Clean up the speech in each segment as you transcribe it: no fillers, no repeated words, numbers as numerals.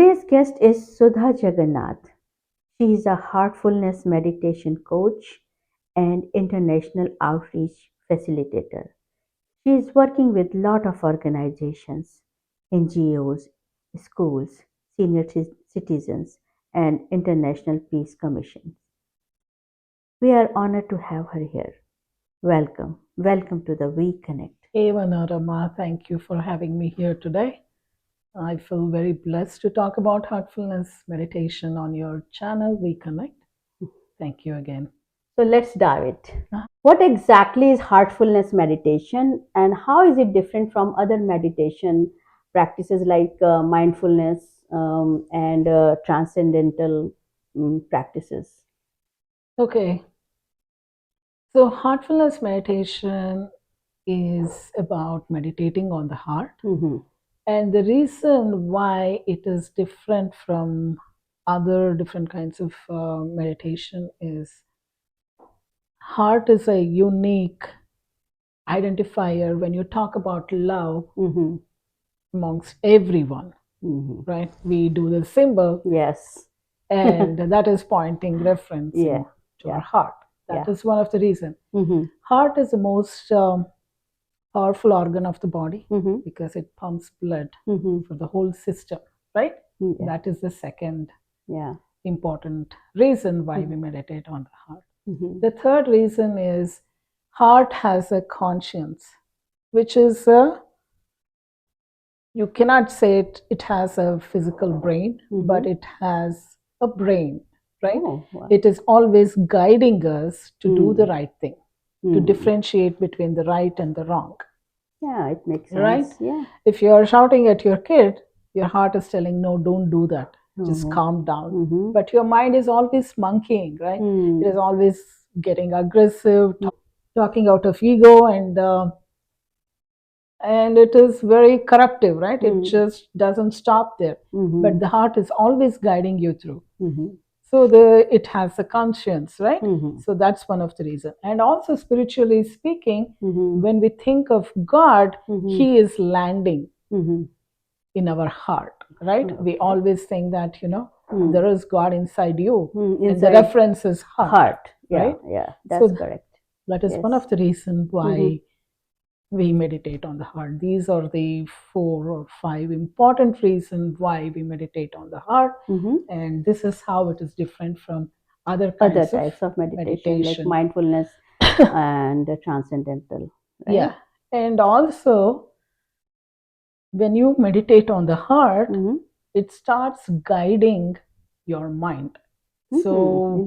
Today's guest is Sudha Jagannath. She is a Heartfulness Meditation Coach and international outreach facilitator. She is working with a lot of organizations, NGOs, schools, senior citizens, and international peace commissions. We are honored to have her here. Welcome. Welcome to the We Connect. Hey Manorama, thank you for having me here today. I feel very blessed to talk about heartfulness meditation on your channel, We Connect. Thank you again. So let's dive it. What exactly is heartfulness meditation and how is it different from other meditation practices like mindfulness and transcendental practices? Okay, so heartfulness meditation is about meditating on the heart. Mm-hmm. And the reason why it is different from other different kinds of meditation is heart is a unique identifier when you talk about love Mm-hmm. amongst everyone, Mm-hmm. right? We do the symbol, Yes. and that is pointing referencing Yeah. to Yeah. our heart. That Yeah. is one of the reasons. Mm-hmm. Heart is the most powerful organ of the body Mm-hmm. because it pumps blood Mm-hmm. for the whole system, right? Yeah. That is the second Yeah. important reason why we meditate on the heart. Mm-hmm. The third reason is heart has a conscience, which is you cannot say it has a physical brain, but it has a brain, right? Oh, wow. It is always guiding us to do the Mm. right thing, to differentiate between the right and the wrong, Yeah, it makes sense. right? Yeah. If you are shouting at your kid, your heart is telling, no, don't do that. Just Mhm. calm down. Mhm. But your mind is always monkeying, right? Mm. It is always getting aggressive, talking out of ego, and it is very corruptive, right? It just doesn't stop there. Mhm. But the heart is always guiding you through. Mhm. So it has a conscience, right? Mhm. So that's one of the reasons. And also spiritually speaking, Mhm. when we think of God, Mhm. He is landing Mhm. in our heart, right? We Okay. always think that, there is God inside you. And the Inside reference is heart, heart. Yeah, right? yeah, that's correct. That is Yes. one of the reasons why we meditate on the heart. These are the 4 or 5 important reasons why we meditate on the heart. And this is how it is different from other Other kinds of types of meditation, like meditation. mindfulness and transcendental, right? Yeah. And also, when you meditate on the heart, it starts guiding your mind. So,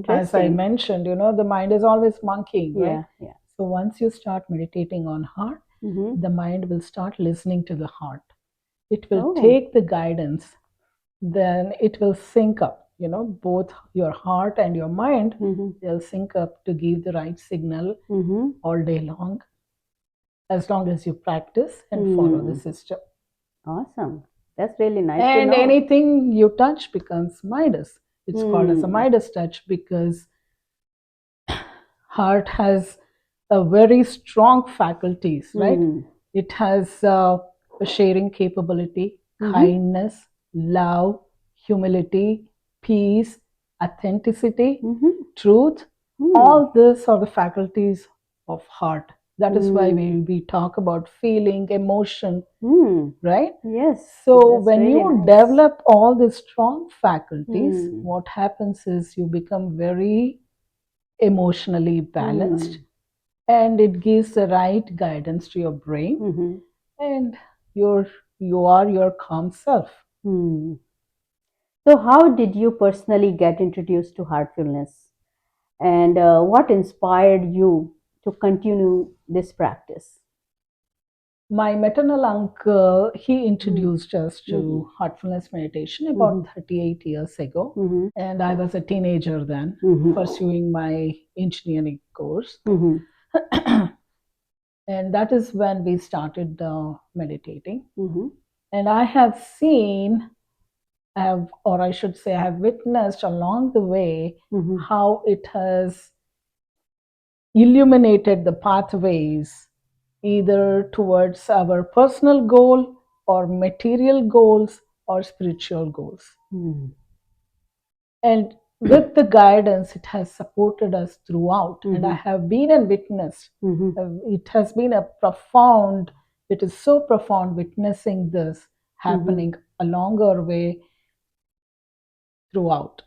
as I Interesting. mentioned, the mind is always monkeying, right? Yeah, yeah. So, once you start meditating on heart, the mind will start listening to the heart. It will Oh. take the guidance, then it will sync up, both your heart and your mind, they'll sync up to give the right signal all day long, as long as you practice and follow the system. Awesome. That's really nice to And know. anything you touch becomes Midas. It's called as a Midas touch because heart has a very strong faculties, right? It has a sharing capability, kindness, love, humility, peace, authenticity, truth. All these are the faculties of heart. That is why we talk about feeling, emotion, right? Yes. So that's when really you nice. develop all these strong faculties, what happens is you become very emotionally balanced, and it gives the right guidance to your brain, and you are your calm self. So, how did you personally get introduced to heartfulness? And what inspired you to continue this practice? My maternal uncle, he introduced us to heartfulness meditation about 38 years ago, and I was a teenager then, pursuing my engineering course. And that is when we started meditating. And I have seen, or I should say, I have witnessed along the way how it has illuminated the pathways either towards our personal goal or material goals or spiritual goals. Mm-hmm. And with the guidance, it has supported us throughout. And I have been and witnessed. It has been it is so profound witnessing this happening along our way throughout.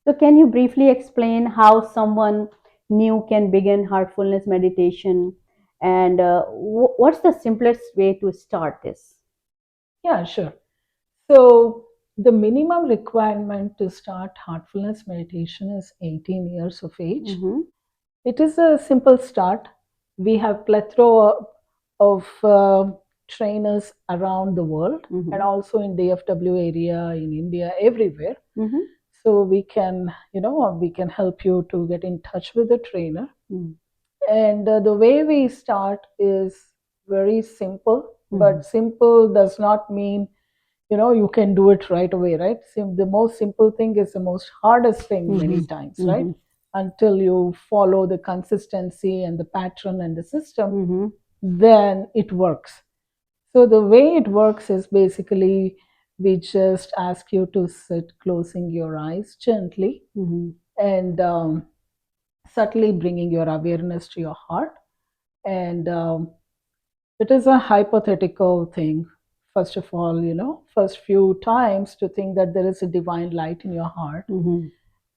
So, can you briefly explain how someone new can begin heartfulness meditation, and what's the simplest way to start this? Yeah, sure. So, the minimum requirement to start heartfulness meditation is 18 years of age. Mm-hmm. It is a simple start. We have plethora of trainers around the world and also in DFW area, in India, everywhere. So we can, we can help you to get in touch with the trainer. And the way we start is very simple, but simple does not mean you can do it right away, right? The most simple thing is the most hardest thing many times, right? Until you follow the consistency and the pattern and the system, then it works. So the way it works is basically we just ask you to sit closing your eyes gently and subtly bringing your awareness to your heart. And it is a hypothetical thing. First of all, first few times to think that there is a divine light in your heart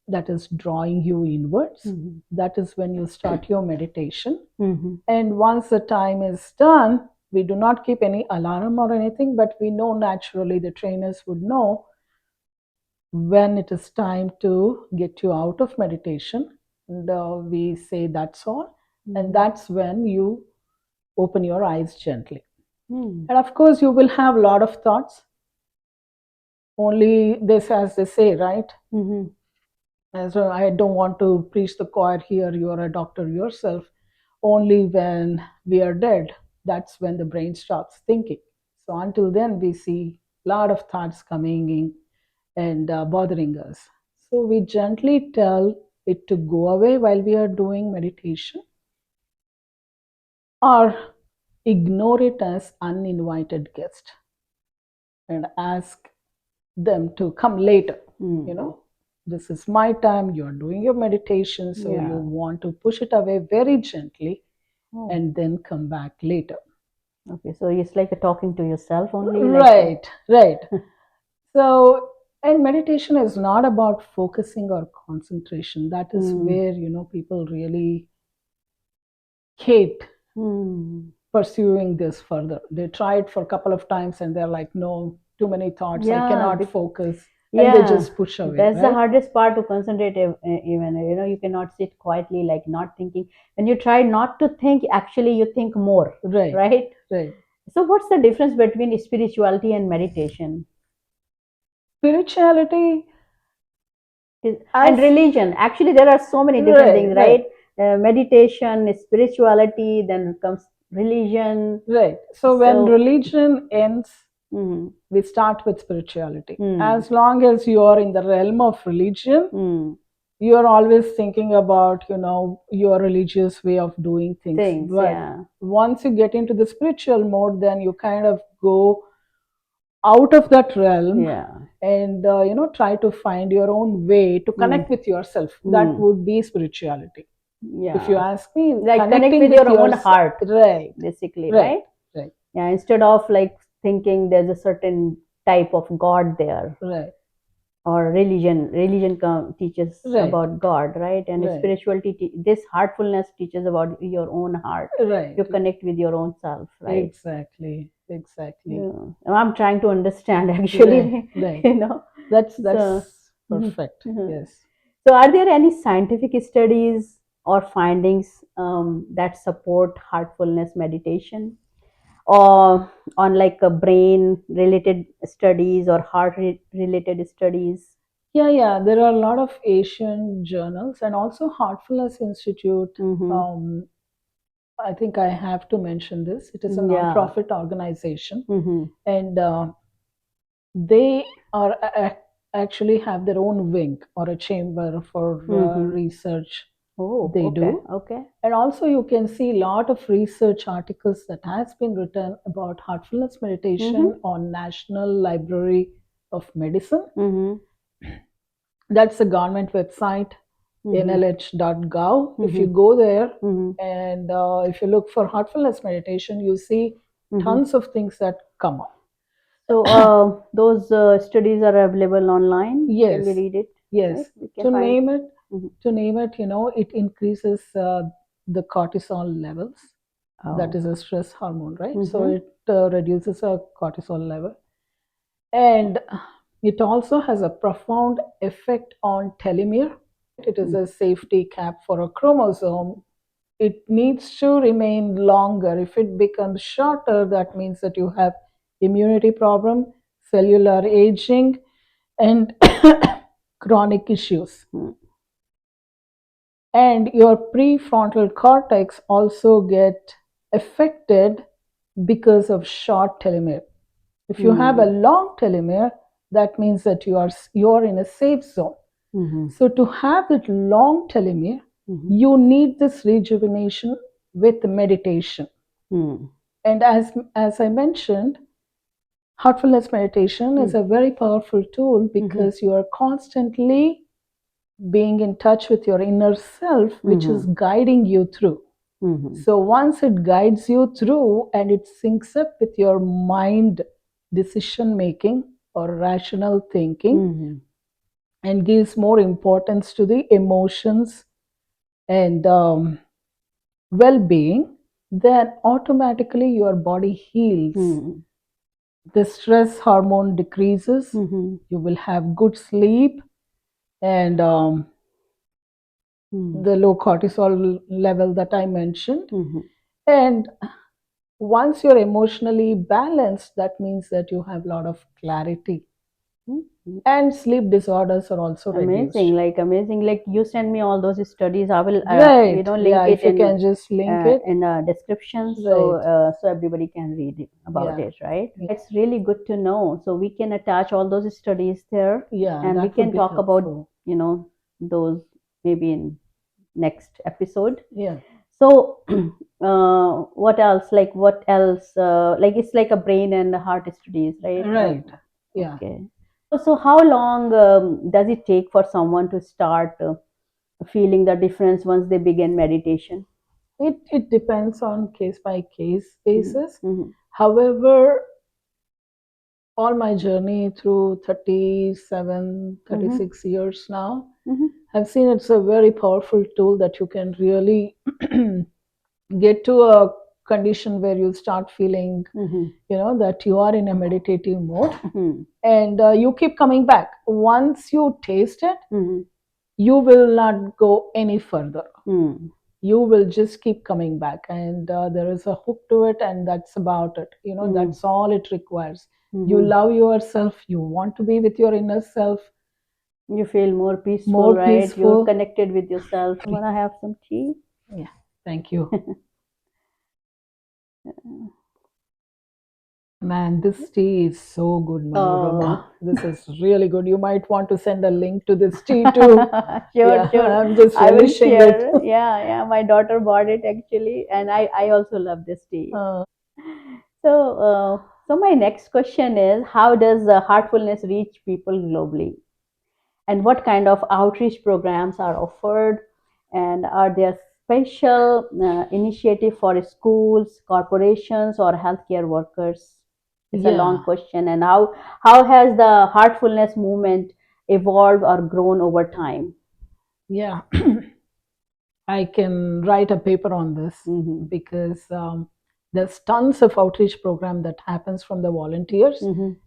that is drawing you inwards. That is when you start your meditation. And once the time is done, we do not keep any alarm or anything, but we know naturally, the trainers would know when it is time to get you out of meditation. And we say that's all. And that's when you open your eyes gently. And of course, you will have a lot of thoughts. Only this, as they say, right? And so I don't want to preach the choir here. You are a doctor yourself. Only when we are dead, that's when the brain stops thinking. So until then, we see a lot of thoughts coming in and bothering us. So we gently tell it to go away while we are doing meditation, or ignore it as uninvited guest and ask them to come later. This is my time, you're doing your meditation, so you want to push it away very gently and then come back later. Okay, so it's like a talking to yourself only. Right. So, and meditation is not about focusing or concentration. That is where people really hate pursuing this further. They tried for a couple of times and they're like, no, too many thoughts, I cannot focus. And they just push away. That's the hardest part, to concentrate. Even you cannot sit quietly, like not thinking. When you try not to think, actually you think more. Right. So what's the difference between spirituality and meditation? Spirituality and religion. Actually, there are so many different things, right? Meditation, spirituality, then comes religion. Right. So when religion ends, we start with spirituality. As long as you are in the realm of religion, you are always thinking about, your religious way of doing things. But once you get into the spiritual mode, then you kind of go out of that realm and try to find your own way to connect with yourself. That would be spirituality. If you ask me, like connect with your own heart, basically, right? Yeah, instead of like thinking there's a certain type of god there, or religion teaches about god, right? And spirituality, this heartfulness teaches about your own heart, to connect with your own self, right? Exactly. I'm trying to understand, actually. That's perfect. Yes. So are there any scientific studies or findings that support heartfulness meditation, or on like a brain related studies or heart related studies? Yeah. There are a lot of Asian journals and also Heartfulness Institute. I think I have to mention this. It is a non-profit organization, and they are actually have their own wing or a chamber for research. They do. Okay. And also you can see a lot of research articles that has been written about heartfulness meditation on National Library of Medicine. Mm-hmm. That's the government website, nlh.gov. If you go there and if you look for heartfulness meditation, you see tons of things that come up. So those studies are available online. Yes. Can we read it? Yes. Right? We can To find. name it, it increases the cortisol levels. That is a stress hormone, right? So it reduces our cortisol level. And it also has a profound effect on telomere. It is a safety cap for a chromosome. It needs to remain longer. If it becomes shorter, that means that you have immunity problem, cellular aging, and chronic issues. And your prefrontal cortex also get affected because of short telomere. If you have a long telomere, that means that you are in a safe zone. So to have that long telomere, you need this rejuvenation with meditation. And as I mentioned, heartfulness meditation is a very powerful tool because you are constantly being in touch with your inner self, which is guiding you through. So once it guides you through and it syncs up with your mind decision making or rational thinking and gives more importance to the emotions and well being, then automatically your body heals. The stress hormone decreases, you will have good sleep, and the low cortisol level that I mentioned. And once you're emotionally balanced, that means that you have a lot of clarity. And sleep disorders are also reduced. Amazing. Like you send me all those studies. I will, Right. link Yeah, it if you can just link it. in the description, Right. so everybody can read it about Yeah. it, right? It's really good to know. So we can attach all those studies there, Yeah, and we that would can be talk about helpful. those maybe in next episode. Yeah. So what else? Like it's like a brain and heart studies, right? Right. Yeah. Okay. So how long does it take for someone to start feeling the difference once they begin meditation? It depends on case by case basis. Mhm. However, all my journey through 37, 36 years now, I've seen it's a very powerful tool that you can really get to a condition where you start feeling, that you are in a meditative mode and you keep coming back. Once you taste it, you will not go any further. You will just keep coming back, and there is a hook to it, and that's about it. That's all it requires. You love yourself, you want to be with your inner self, You feel more peaceful, more right? You're peaceful. connected with yourself. You want to have some tea? Yeah, thank you. Man, this tea is so good, Manorama. This is really good. You might want to send a link to this tea too. Sure. I'm just I will relishing it. share. Yeah. My daughter bought it actually, and I also love this tea. So my next question is, how does heartfulness reach people globally? And what kind of outreach programs are offered? And are there special initiative for schools, corporations, or healthcare workers? It's a long Yeah, question. And how has the heartfulness movement evolved or grown over time? yeah. I can write a paper on this because there's tons of outreach program that happens from the volunteers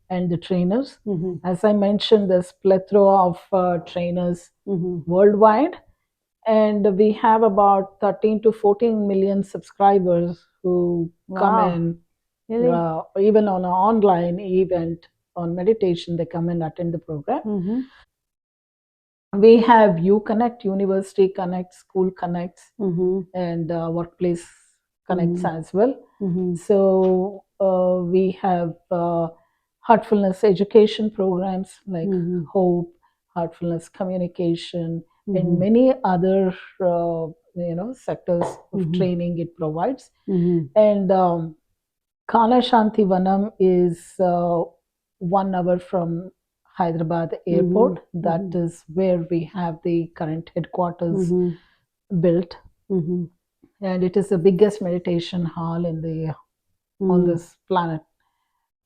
and the trainers. As I mentioned, there's plethora of trainers worldwide, and we have about 13 to 14 million subscribers who come Wow. in, Really? even on an online event on meditation, they come and attend the program. We have U Connect, University Connect, School Connects, and Workplace Connects as well. So we have heartfulness education programs like Hope, Heartfulness Communication, and many other sectors of training it provides. And Kana Shanti Vanam is 1 hour from Hyderabad airport. That is where we have the current headquarters built, and it is the biggest meditation hall in the on this planet.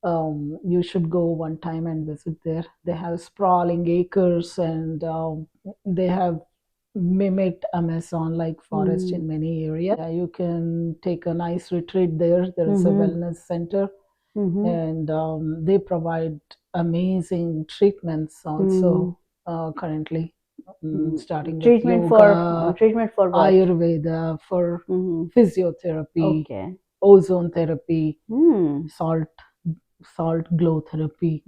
You should go one time and visit there. They have sprawling acres, and they have mimicked Amazon like forest in many areas. Yeah, you can take a nice retreat there. There is a wellness center, and they provide amazing treatments also currently, starting with yoga, treatment for what? Ayurveda, for physiotherapy, Okay. ozone therapy, salt glow therapy.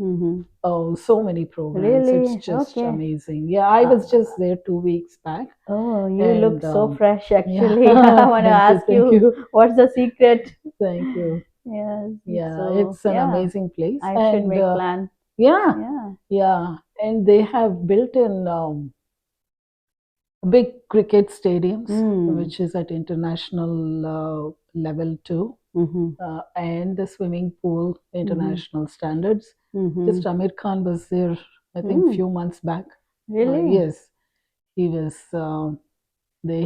Oh, so many programs. Really? It's just Okay. amazing. Yeah, I was just there 2 weeks back. Oh, you look And so fresh, actually. yeah, I want to thank you, ask thank you, you, what's the secret? thank you. Yes. Yeah, So, it's an yeah, amazing place. I should And make plan. yeah, Yeah. yeah. And they have built in big cricket stadiums, which is at international level too. And the swimming pool, international standards. Just Amir Khan was there, I think, few months back. Really? Yes, he was.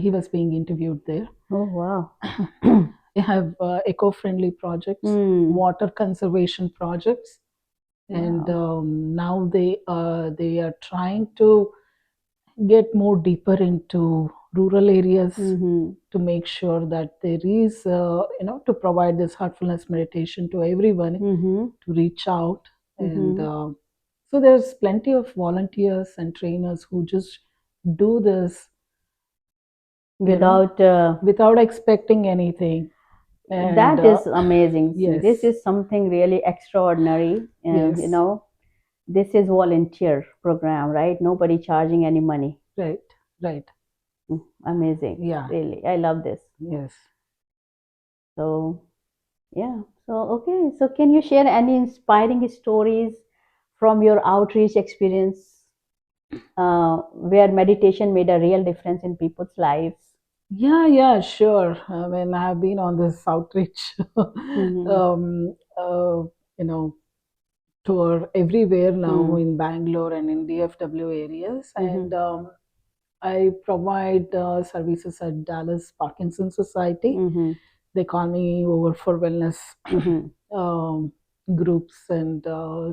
He was being interviewed there. Oh, wow. They have eco-friendly projects, water conservation projects, and now they are trying to get more deeper into rural areas to make sure that there is, to provide this heartfulness meditation to everyone, to reach out. And so there's plenty of volunteers and trainers who just do this, Without, without expecting anything. And that is amazing. This yes, is something really extraordinary. yes, This is volunteer program, right? Nobody charging any money. right, right, Amazing. yeah, Really. I love this. yes. So, yeah. So, okay. So, can you share any inspiring stories from your outreach experience where meditation made a real difference in people's lives? Yeah, yeah, sure. I mean, I've been on this outreach, Mm-hmm. you know, tour everywhere now Mm-hmm. in Bangalore and in DFW areas, Mm-hmm. and I provide services at Dallas Parkinson Society. Mm-hmm. They call me over for wellness Mm-hmm. um, groups and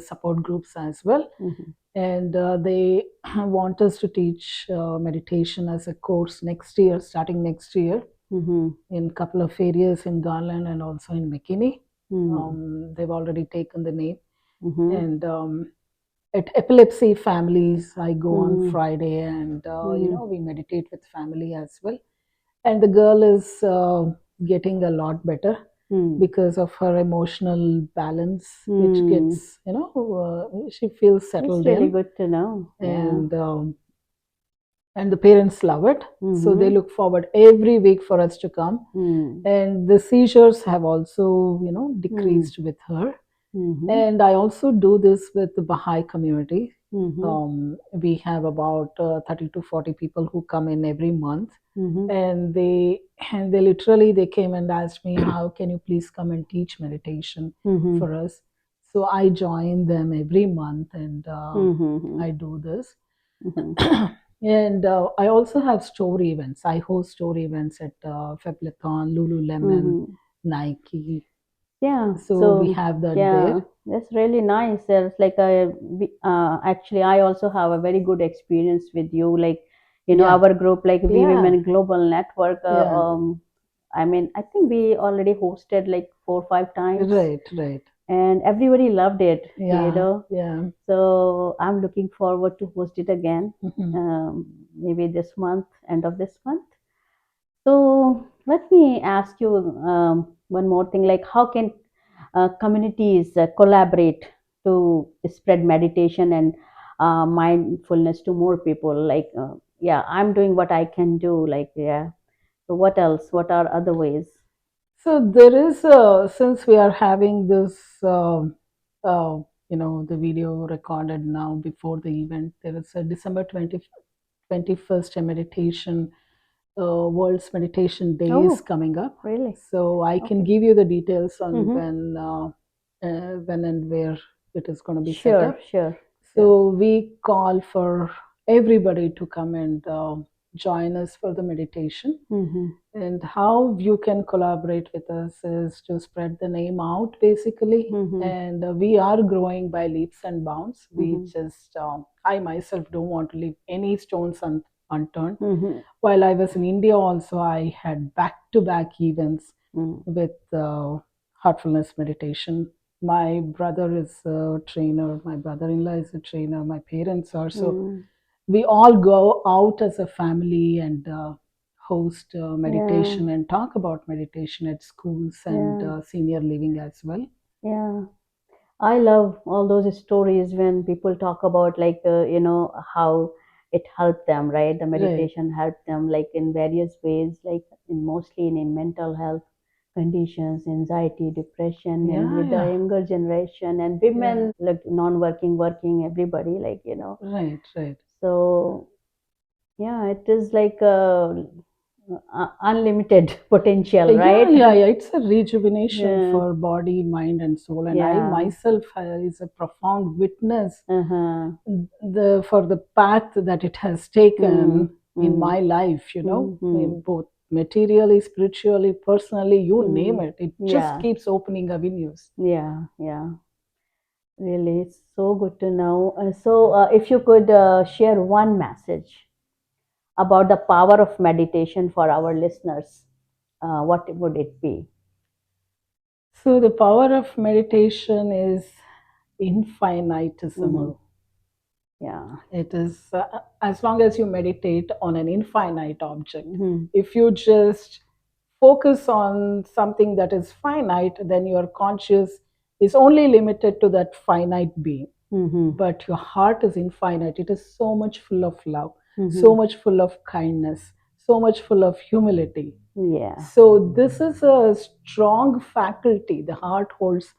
support groups as well. Mm-hmm. And they want us to teach meditation as a course next year, starting next year, Mm-hmm. in a couple of areas in Garland and also in McKinney. Mm-hmm. They've already taken the name. Mm-hmm. And at epilepsy families, I go on Mm-hmm. Friday, and Mm-hmm. we meditate with family as well. And the girl is getting a lot better because of her emotional balance, which Mm-hmm. gets, she feels It's settled really in. good to know. Yeah. And the parents love it, so they Mm-hmm. look forward every week for us to come. Mm-hmm. And the seizures have also, Mm-hmm. decreased with her. Mm-hmm. And I also do this with the Baha'i community. Mm-hmm. We have about 30 to 40 people who come in every month, Mm-hmm. and they literally they came and asked me, how can you please come and teach meditation Mm-hmm. for us? So I join them every month, and Mm-hmm. I do this. Mm-hmm. And I also have store events. I host store events at Feblathon, Lululemon, Mm-hmm. Nike. Yeah. So we So, have that there. yeah, that's really nice. There's like actually, I also have a very good experience with you. Like, Yeah, our group, like We yeah, Women Global Network. yeah. I mean, I think we already hosted like 4 or 5 times, Right, right. and everybody loved it. Yeah, yeah. So I'm looking forward to host it again, Mhm. maybe this month, end of this month. So let me ask you one more thing. Like, how can communities collaborate to spread meditation and mindfulness to more people? Like, yeah, I'm doing what I can do. Like, yeah. So what else? What are other ways? So there is, since we are having this, uh, the video recorded now before the event, there is a December 21st a meditation, World's Meditation Day is Oh, coming up. really? So I can Okay. give you the details on Mm-hmm. when and where it is going to be set Sure, up. sure. So we call for everybody to come and join us for the meditation. And how you can collaborate with us is to spread the name out, basically. And we are growing by leaps and bounds. We just, I myself don't want to leave any stones unturned. While I was in India, also, I had back to back events with Heartfulness Meditation. My brother is a trainer, my brother in law is a trainer, my parents are. So we all go out as a family and host meditation and talk about meditation at schools and senior living as well. Yeah. I love all those stories when people talk about like how it helped them, right? The Right. meditation helped them like in various ways, like in mostly in mental health conditions, anxiety, depression, and with the Yeah. younger generation and women, like non-working, working, everybody, Right, right. So yeah, it is like unlimited potential, right? Yeah. It's a rejuvenation Yeah. for body, mind, and soul. And I Yeah. myself is a profound witness Uh-huh. for the path that it has taken in my life, in both materially, spiritually, personally, you name it. It just Yeah. keeps opening avenues. Yeah. Yeah. Really, it's so good to know. If you could share one message about the power of meditation for our listeners, what would it be? So the power of meditation is infinitesimal. Yeah. It is as long as you meditate on an infinite object. If you just focus on something that is finite, then your conscious is only limited to that finite being. But your heart is infinite. It is so much full of love, so much full of kindness, so much full of humility. Yeah. So, this is a strong faculty. The heart holds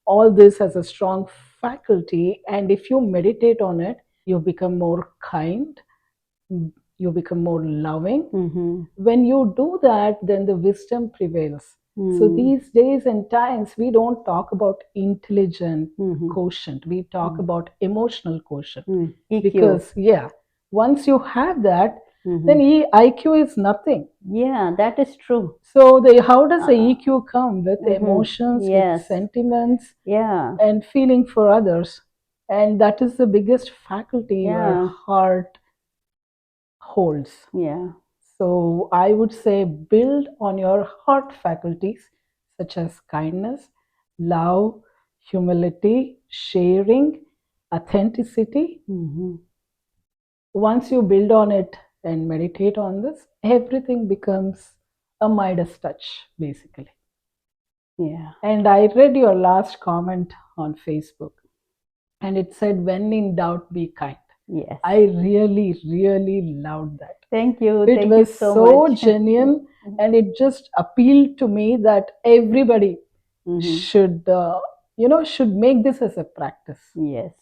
all this as a strong faculty. And if you meditate on it, you become more kind, you become more loving. When you do that, then the wisdom prevails. So these days and times, we don't talk about intelligent quotient, we talk about emotional quotient. EQ. Because, yeah, once you have that, then IQ is nothing. Yeah, that is true. So, how does the EQ come? With emotions, with Yes. sentiments, Yeah. and feeling for others. And that is the biggest faculty your Yeah. heart holds. Yeah. So I would say build on your heart faculties such as kindness, love, humility, sharing, authenticity. Once you build on it and meditate on this, everything becomes a Midas touch, basically. Yeah. And I read your last comment on Facebook, and it said, when in doubt, be kind. Yes. I really, really loved that. Thank you. It Thank you was so so much. genuine, and it just appealed to me that everybody should, should make this as a practice. Yes.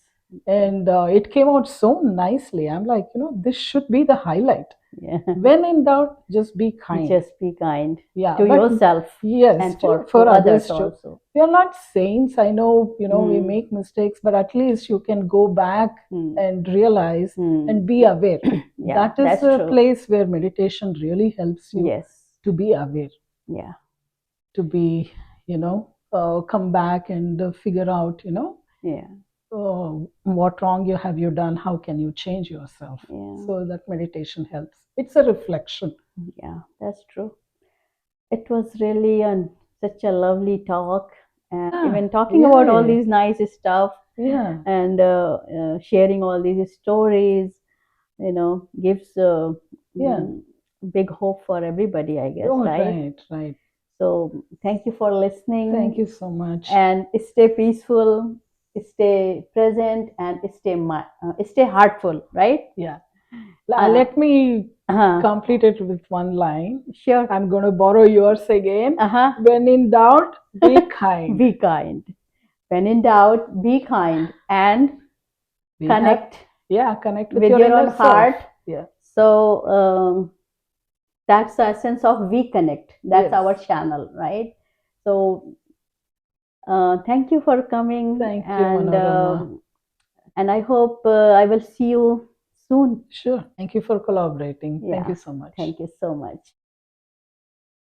And it came out so nicely. I'm like, this should be the highlight. Yeah. When in doubt, just be kind. Just be kind Yeah, to but yourself yes, and for for others others too. also. We are not saints. I know, we make mistakes, but at least you can go back and realize and be aware. Yeah, That is that's a true. place where meditation really helps you Yes. to be aware, Yeah. to be, come back and figure out, Yeah. what wrong you done, how can you change yourself. Yeah. So that meditation helps. It's a reflection. Yeah, that's true. It was really such a lovely talk, and even talking about all these nice stuff, Yeah. and sharing all these stories, gives Yeah. big hope for everybody, I guess, Oh, right? right. So thank you for listening. Thank you so much. And stay peaceful, stay present, and stay heartful, right? Yeah. Let me complete it with one line. Sure. I'm going to borrow yours again. Uh-huh. When in doubt, be kind. Be kind. When in doubt, be kind and connect. Connect with your your inner own self. heart. Yeah. So that's the essence of We Connect. That's Yes. our channel, right? So thank you for coming. Thank you, and Manorama. And I hope I will see you soon. Sure. Thank you for collaborating. Thank Yeah. you so much. Thank you so much.